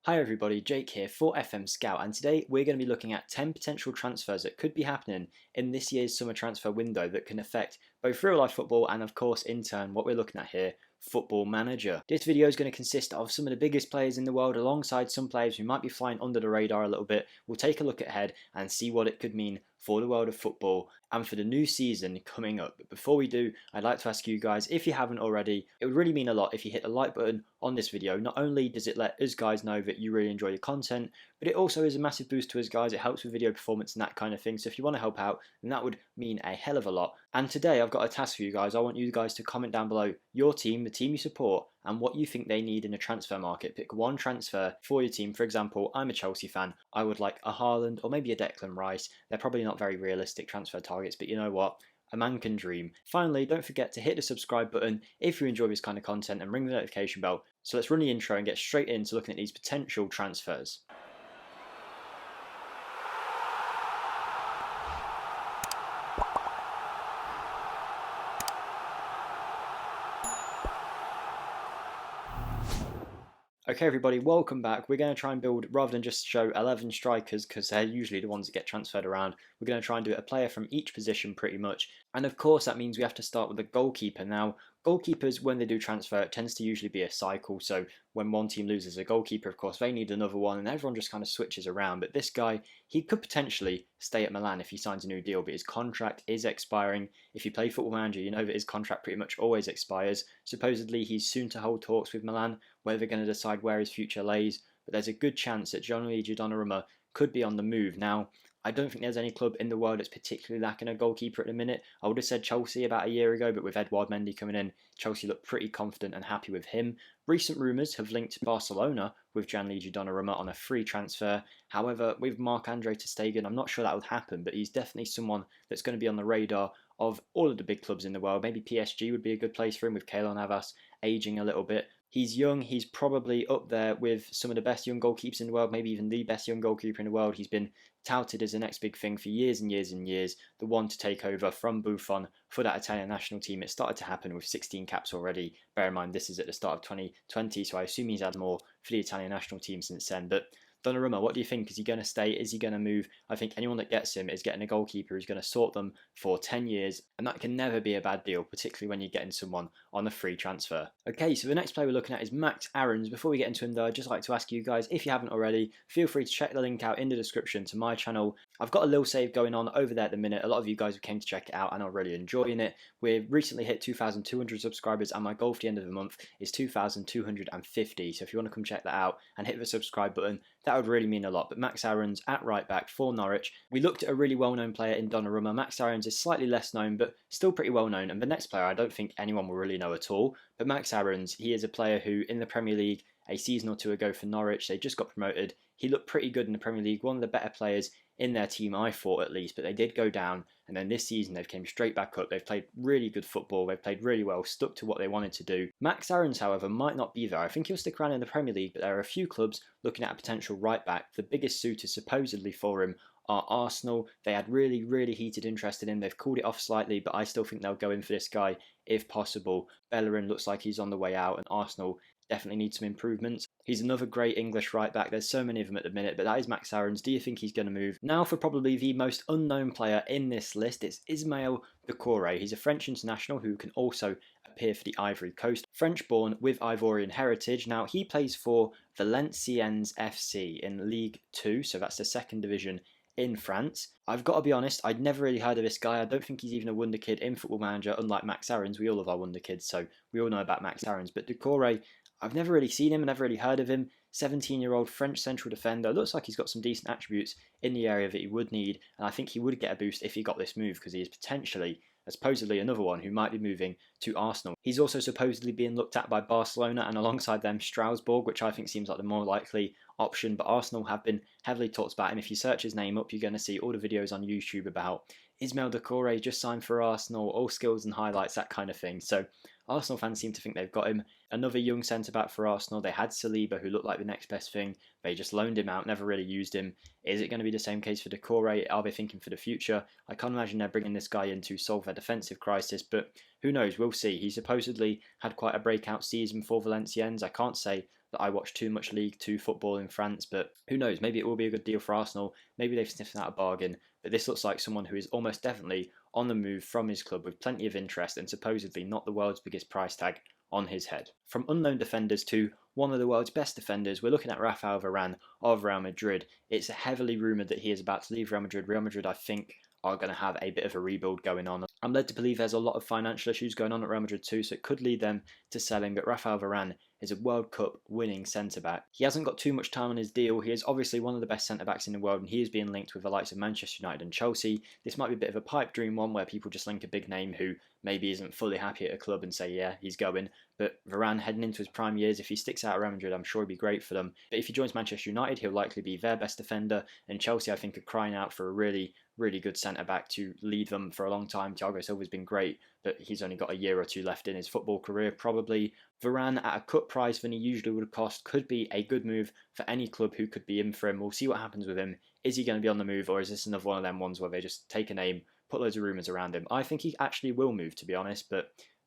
Hi everybody, Jake here for FMSCOUT, and today we're going to be looking at 10 potential transfers that could be happening in this year's summer transfer window that can affect both real life football and of course in turn what we're looking at here, Football Manager. This video is going to consist of some of the biggest players in the world alongside some players who might be flying under the radar a little bit. We'll take a look ahead and see what it could mean for the world of football and for the new season coming up. But before we do, I'd like to ask you guys, if you haven't already, it would really mean a lot if you hit the like button on this video. Not only does it let us guys know that you really enjoy the content, but it also is a massive boost to us guys. It helps with video performance and that kind of thing. So if you want to help out, then that would mean a hell of a lot. And today I've got a task for you guys. I want you guys to comment down below your team, the team you support, and what you think they need in a transfer market. Pick one transfer for your team. For example, I'm a Chelsea fan. I would like a Harland or maybe a Declan Rice. They're probably not very realistic transfer targets, but you know what? A man can dream. Finally, don't forget to hit the subscribe button if you enjoy this kind of content and ring the notification bell. So let's run the intro and get straight into looking at these potential transfers. Okay everybody, welcome back. We're going to try and build, rather than just show 11 strikers, because they're usually the ones that get transferred around, we're going to try and do a player from each position pretty much. And of course that means we have to start with the goalkeeper. Now, goalkeepers, when they do transfer, it tends to usually be a cycle. So when one team loses a goalkeeper, of course, they need another one, and everyone just kind of switches around. But this guy, he could potentially stay at Milan if he signs a new deal, but his contract is expiring. If you play Football Manager, you know that his contract pretty much always expires. Supposedly, he's soon to hold talks with Milan, where they're going to decide where his future lays. But there's a good chance that Gianluigi Donnarumma could be on the move. Now, I don't think there's any club in the world that's particularly lacking a goalkeeper at the minute. I would have said Chelsea about a year ago, but with Edouard Mendy coming in, Chelsea look pretty confident and happy with him. Recent rumours have linked Barcelona with Gianluigi Donnarumma on a free transfer. However, with Marc-Andre ter Stegen, I'm not sure that would happen, but he's definitely someone that's going to be on the radar of all of the big clubs in the world. Maybe PSG would be a good place for him with Keylor Navas ageing a little bit. He's young, he's probably up there with some of the best young goalkeepers in the world, maybe even the best young goalkeeper in the world. He's been touted as the next big thing for years and years and years, the one to take over from Buffon for that Italian national team. It started to happen with 16 caps already. Bear in mind, this is at the start of 2020, so I assume he's had more for the Italian national team since then. But Donnarumma, what do you think? Is he going to stay? Is he going to move? I think anyone that gets him is getting a goalkeeper who's going to sort them for 10 years, and that can never be a bad deal, particularly when you're getting someone on a free transfer. Okay, so the next player we're looking at is Max Aarons. Before we get into him though, I'd just like to ask you guys, if you haven't already, feel free to check the link out in the description to my channel. I've got a little save going on over there at the minute. A lot of you guys came to check it out and are really enjoying it. We've recently hit 2,200 subscribers, and my goal for the end of the month is 2,250. So if you want to come check that out and hit the subscribe button, that would really mean a lot. But Max Aarons at right back for Norwich. We looked at a really well-known player in Donnarumma. Max Aarons is slightly less known, but still pretty well-known. And the next player, I don't think anyone will really know at all. But Max Aarons, he is a player who, in the Premier League, a season or two ago for Norwich, they just got promoted. He looked pretty good in the Premier League, one of the better players in their team, I thought at least, but they did go down, and then this season they've came straight back up. They've played really good football, they've played really well, stuck to what they wanted to do. Max Aarons, however, might not be there. I think he'll stick around in the Premier League, but there are a few clubs looking at a potential right back. The biggest suitors supposedly for him are Arsenal. They had really heated interest in him. They've called it off slightly, but I still think they'll go in for this guy if possible. Bellerin looks like he's on the way out, and Arsenal definitely need some improvements. He's another great English right back. There's so many of them at the minute, but that is Max Aarons. Do you think he's going to move? Now for probably the most unknown player in this list, it's Ismail Doucouré. He's a French international who can also appear for the Ivory Coast. French born with Ivorian heritage. Now he plays for Valenciennes FC in League 2, so that's the second division in France. I've got to be honest, I'd never really heard of this guy. I don't think he's even a wonder kid in Football Manager, unlike Max Aarons. We all love our wonder kids, so we all know about Max Aarons. But Doucouré, I've never really seen him, never really heard of him. 17-year-old French central defender. Looks like he's got some decent attributes in the area that he would need, and I think he would get a boost if he got this move, because he is potentially, supposedly, another one who might be moving to Arsenal. He's also supposedly being looked at by Barcelona, and alongside them Strasbourg, which I think seems like the more likely option, but Arsenal have been heavily talked about him. If you search his name up, you're going to see all the videos on YouTube about Ismail Doucouré just signed for Arsenal, all skills and highlights, that kind of thing. So Arsenal fans seem to think they've got him. Another young centre-back for Arsenal. They had Saliba, who looked like the next best thing. They just loaned him out, never really used him. Is it going to be the same case for Doucouré? Are they thinking for the future? I can't imagine they're bringing this guy in to solve their defensive crisis, but who knows? We'll see. He supposedly had quite a breakout season for Valenciennes. I can't say that I watch too much League 2 football in France, but who knows, maybe it will be a good deal for Arsenal, maybe they've sniffed out a bargain, but this looks like someone who is almost definitely on the move from his club with plenty of interest and supposedly not the world's biggest price tag on his head. From unknown defenders to one of the world's best defenders, we're looking at Rafael Varan of Real Madrid. It's heavily rumoured that he is about to leave Real Madrid. Real Madrid, I think, are going to have a bit of a rebuild going on. I'm led to believe there's a lot of financial issues going on at Real Madrid too, so it could lead them to selling, but Rafael Varan is a World Cup winning centre-back. He hasn't got too much time on his deal. He is obviously one of the best centre-backs in the world, and he is being linked with the likes of Manchester United and Chelsea. This might be a bit of a pipe dream one where people just link a big name who maybe isn't fully happy at a club and say, yeah, he's going. But Varane heading into his prime years, if he sticks out at Real Madrid, I'm sure he'd be great for them. But if he joins Manchester United, he'll likely be their best defender, and Chelsea, I think, are crying out for a really good centre-back to lead them for a long time. Thiago Silva's been great, but he's only got a year or two left in his football career, probably. Varane at a cut price than he usually would cost could be a good move for any club who could be in for him. We'll see what happens with him. Is he going to be on the move, or is this another one of them ones where they just take a name, put loads of rumours around him? I think he actually will move, to be honest, but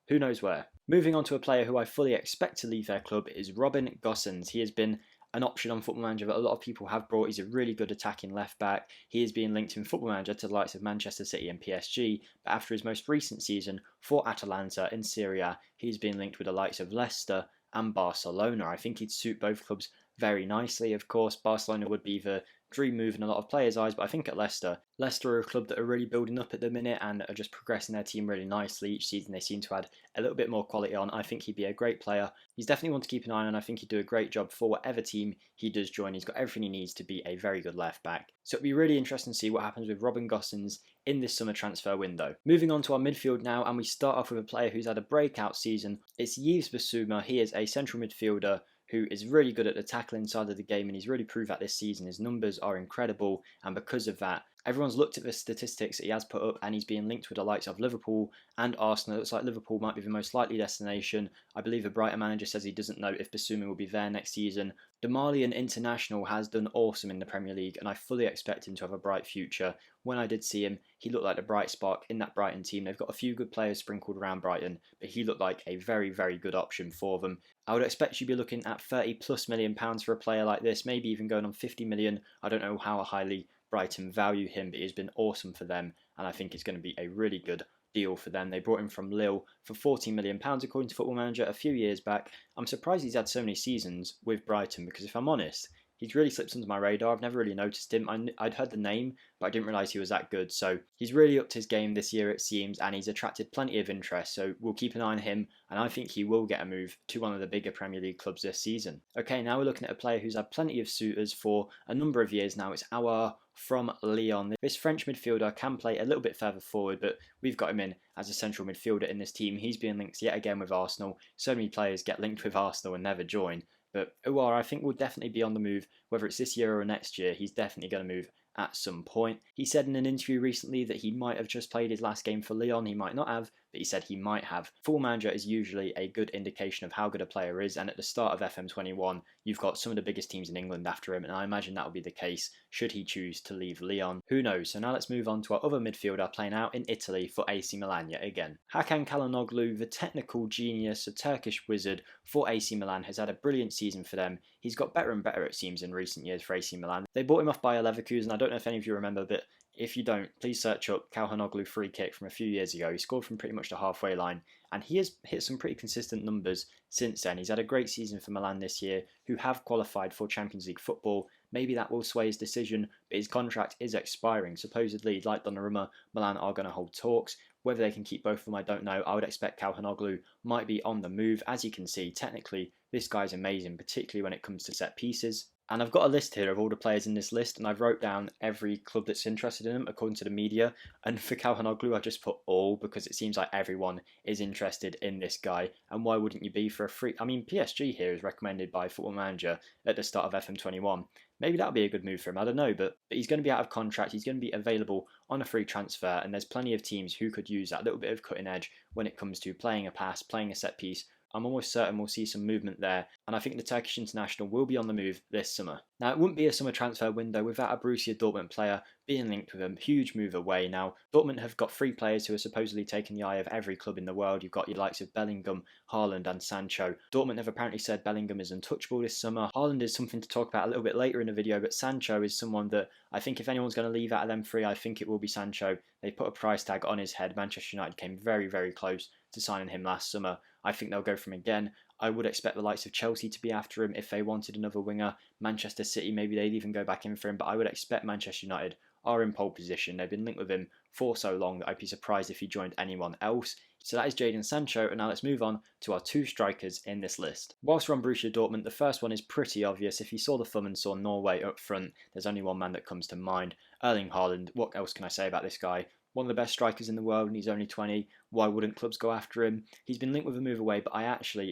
who knows where. Moving on to a player who I fully expect to leave their club is Robin Gossens. He has been an option on Football Manager that a lot of people have brought. He's a really good attacking left back. He is being linked in Football Manager to the likes of Manchester City and PSG, but after his most recent season for Atalanta in Serie A, he's been linked with the likes of Leicester and Barcelona. I think he'd suit both clubs very nicely. Of course, Barcelona would be the dream move in a lot of players' eyes, but I think at Leicester are a club that are really building up at the minute and are just progressing their team really nicely. Each season they seem to add a little bit more quality on. I think he'd be a great player. He's definitely one to keep an eye on, and I think he'd do a great job for whatever team he does join. He's got everything he needs to be a very good left back. So it'll be really interesting to see what happens with Robin Gossens in this summer transfer window. Moving on to our midfield now, and we start off with a player who's had a breakout season. It's Yves Basuma. He is a central midfielder who is really good at the tackling side of the game, and he's really proved that this season. His numbers are incredible, and because of that, everyone's looked at the statistics that he has put up, and he's being linked with the likes of Liverpool and Arsenal. It looks like Liverpool might be the most likely destination. I believe the Brighton manager says he doesn't know if Basuma will be there next season. The Malian international has done awesome in the Premier League, and I fully expect him to have a bright future. When I did see him, he looked like a bright spark in that Brighton team. They've got a few good players sprinkled around Brighton, but he looked like a very good option for them. I would expect you'd be looking at £30+ million for a player like this, maybe even going on 50 million. I don't know how highly Brighton value him, but he's been awesome for them, and I think it's going to be a really good deal for them. They brought him from Lille for £14 million according to Football Manager a few years back. I'm surprised he's had so many seasons with Brighton, because if I'm honest, he's really slipped under my radar. I've never really noticed him. I'd heard the name, but I didn't realise he was that good. So he's really upped his game this year, it seems, and he's attracted plenty of interest. So we'll keep an eye on him, and I think he will get a move to one of the bigger Premier League clubs this season. Okay, now we're looking at a player who's had plenty of suitors for a number of years now. It's Aouar from Lyon. This French midfielder can play a little bit further forward, but we've got him in as a central midfielder in this team. He's being linked yet again with Arsenal. So many players get linked with Arsenal and never join. But Aouar, I think, will definitely be on the move, whether it's this year or next year. He's definitely going to move at some point. He said in an interview recently that he might have just played his last game for Lyon. He might not have, but he said he might have. Football Manager is usually a good indication of how good a player is, and at the start of FM21, you've got some of the biggest teams in England after him, and I imagine that will be the case should he choose to leave Lyon. Who knows? So now let's move on to our other midfielder playing out in Italy for AC Milan yet again. Hakan Çalhanoğlu, the technical genius, a Turkish wizard for AC Milan, has had a brilliant season for them. He's got better and better, it seems, in recent years for AC Milan. They bought him off by Leverkusen. I don't know if any of you remember, but if you don't, please search up Çalhanoğlu free kick from a few years ago. He scored from pretty much the halfway line, and he has hit some pretty consistent numbers since then. He's had a great season for Milan this year, who have qualified for Champions League football. Maybe that will sway his decision, but his contract is expiring. Supposedly, like Donnarumma, Milan are going to hold talks. Whether they can keep both of them, I don't know. I would expect Çalhanoğlu might be on the move. As you can see, technically, this guy's amazing, particularly when it comes to set pieces. And I've got a list here of all the players in this list, and I've wrote down every club that's interested in him according to the media. And for Çalhanoğlu, I just put all, because it seems like everyone is interested in this guy. And why wouldn't you be for a free? I mean, PSG here is recommended by Football Manager at the start of FM21. Maybe that'll be a good move for him, I don't know, but he's going to be out of contract, he's going to be available on a free transfer, and there's plenty of teams who could use that little bit of cutting edge when it comes to playing a pass, playing a set piece I'm almost certain we'll see some movement there, and I think the Turkish international will be on the move this summer. Now, it wouldn't be a summer transfer window without a Borussia Dortmund player being linked with a huge move away. Now, Dortmund have got 3 players who are supposedly taking the eye of every club in the world. You've got your likes of Bellingham, Harland and Sancho. Dortmund have apparently said Bellingham is untouchable this summer. Harland is something to talk about a little bit later in the video, but Sancho is someone that I think if anyone's going to leave out of them 3, I think it will be Sancho. They put a price tag on his head. Manchester United came very, very close to signing him last summer. I think they'll go for him again. I would expect the likes of Chelsea to be after him if they wanted another winger. Manchester City, maybe they'd even go back in for him, but I would expect Manchester United are in pole position. They've been linked with him for so long that I'd be surprised if he joined anyone else. So that is Jadon Sancho, and now let's move on to our 2 strikers in this list. Whilst we're on Borussia Dortmund, the first one is pretty obvious. If you saw the thumb and saw Norway up front, there's only one man that comes to mind. Erling Harland. What else can I say about this guy? One of the best strikers in the world, and he's only 20. Why wouldn't clubs go after him? He's been linked with a move away, but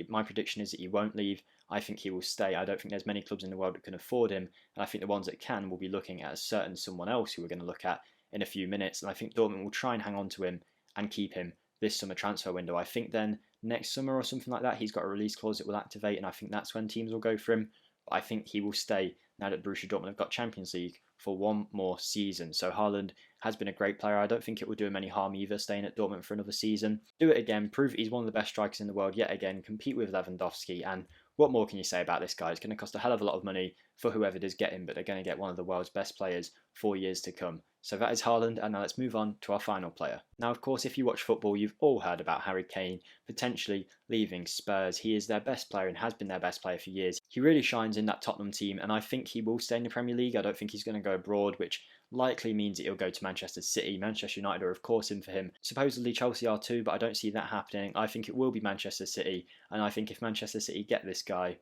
my prediction is that he won't leave. I think he will stay. I don't think there's many clubs in the world that can afford him, and I think the ones that can will be looking at a certain someone else who we're going to look at in a few minutes, and I think Dortmund will try and hang on to him and keep him this summer transfer window. I think then next summer or something like that, he's got a release clause that will activate, and I think that's when teams will go for him. But I think he will stay now that Borussia Dortmund have got Champions League for one more season. So Haaland has been a great player. I don't think it will do him any harm either staying at Dortmund for another season. Do it again, prove he's one of the best strikers in the world yet again, compete with Lewandowski, and what more can you say about this guy? It's going to cost a hell of a lot of money for whoever does get him, but they're going to get one of the world's best players for years to come. So that is Haaland, and now let's move on to our final player. Now, of course, if you watch football, you've all heard about Harry Kane potentially leaving Spurs. He is their best player and has been their best player for years. He really shines in that Tottenham team, and I think he will stay in the Premier League. I don't think he's going to go abroad, which likely means that he'll go to Manchester City. Manchester United are of course in for him. Supposedly Chelsea are too, but I don't see that happening. I think it will be Manchester City, and I think if Manchester City get this guy,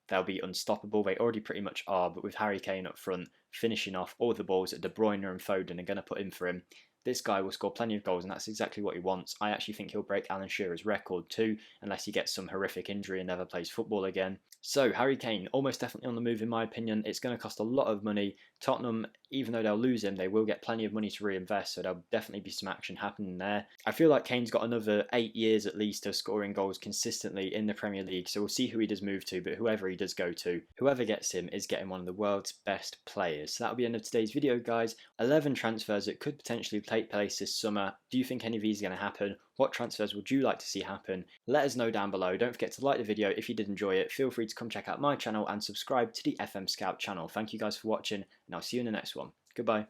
they'll be unstoppable. They already pretty much are, but with Harry Kane up front, finishing off all the balls that De Bruyne and Foden are going to put in for him, this guy will score plenty of goals, and that's exactly what he wants. I actually think he'll break Alan Shearer's record too, unless he gets some horrific injury and never plays football again. So, Harry Kane, almost definitely on the move in my opinion. It's going to cost a lot of money. Tottenham, even though they'll lose him, they will get plenty of money to reinvest, so there'll definitely be some action happening there. I feel like Kane's got another 8 years at least of scoring goals consistently in the Premier League, so we'll see who he does move to, but whoever he does go to, whoever gets him is getting one of the world's best players. So that'll be the end of today's video, guys. 11 transfers that could potentially take place this summer. Do you think any of these are going to happen? What transfers would you like to see happen? Let us know down below. Don't forget to like the video if you did enjoy it. Feel free to come check out my channel and subscribe to the FM Scout channel. Thank you guys for watching, and I'll see you in the next one. Goodbye.